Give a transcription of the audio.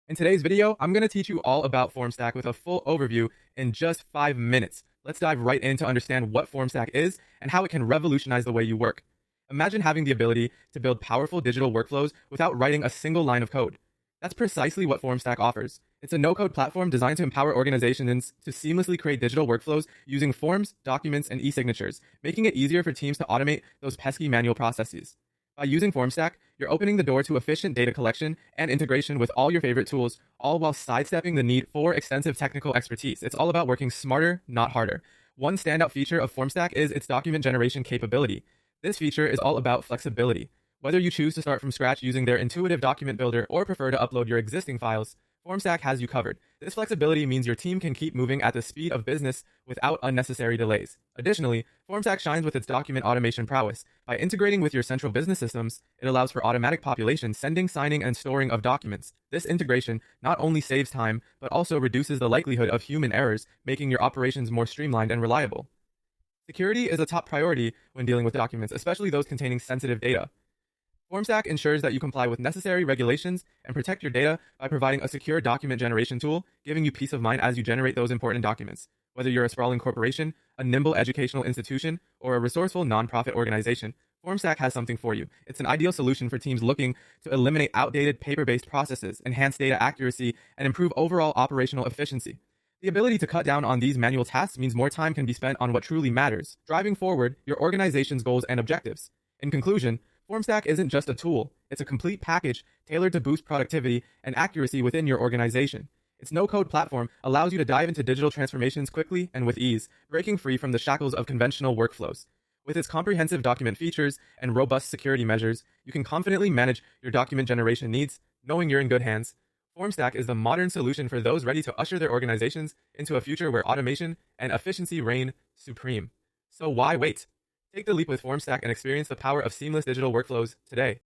In today's video, I'm going to teach you all about Formstack with a full overview in just 5 minutes. Let's dive right in to understand what Formstack is and how it can revolutionize the way you work. Imagine having the ability to build powerful digital workflows without writing a single line of code. That's precisely what Formstack offers. It's a no-code platform designed to empower organizations to seamlessly create digital workflows using forms, documents, and e-signatures, making it easier for teams to automate those pesky manual processes. By using Formstack, you're opening the door to efficient data collection and integration with all your favorite tools, all while sidestepping the need for extensive technical expertise. It's all about working smarter, not harder. One standout feature of Formstack is its document generation capability. This feature is all about flexibility. Whether you choose to start from scratch using their intuitive document builder or prefer to upload your existing files, Formstack has you covered. This flexibility means your team can keep moving at the speed of business without unnecessary delays. Additionally, Formstack shines with its document automation prowess. By integrating with your central business systems, it allows for automatic population, sending, signing, and storing of documents. This integration not only saves time, but also reduces the likelihood of human errors, making your operations more streamlined and reliable. Security is a top priority when dealing with documents, especially those containing sensitive data. Formstack ensures that you comply with necessary regulations and protect your data by providing a secure document generation tool, giving you peace of mind as you generate those important documents. Whether you're a sprawling corporation, a nimble educational institution, or a resourceful nonprofit organization, Formstack has something for you. It's an ideal solution for teams looking to eliminate outdated paper-based processes, enhance data accuracy, and improve overall operational efficiency. The ability to cut down on these manual tasks means more time can be spent on what truly matters, driving forward your organization's goals and objectives. In conclusion, Formstack isn't just a tool, it's a complete package tailored to boost productivity and accuracy within your organization. Its no-code platform allows you to dive into digital transformations quickly and with ease, breaking free from the shackles of conventional workflows. With its comprehensive document features and robust security measures, you can confidently manage your document generation needs, knowing you're in good hands. Formstack is the modern solution for those ready to usher their organizations into a future where automation and efficiency reign supreme. So why wait? Take the leap with Formstack and experience the power of seamless digital workflows today.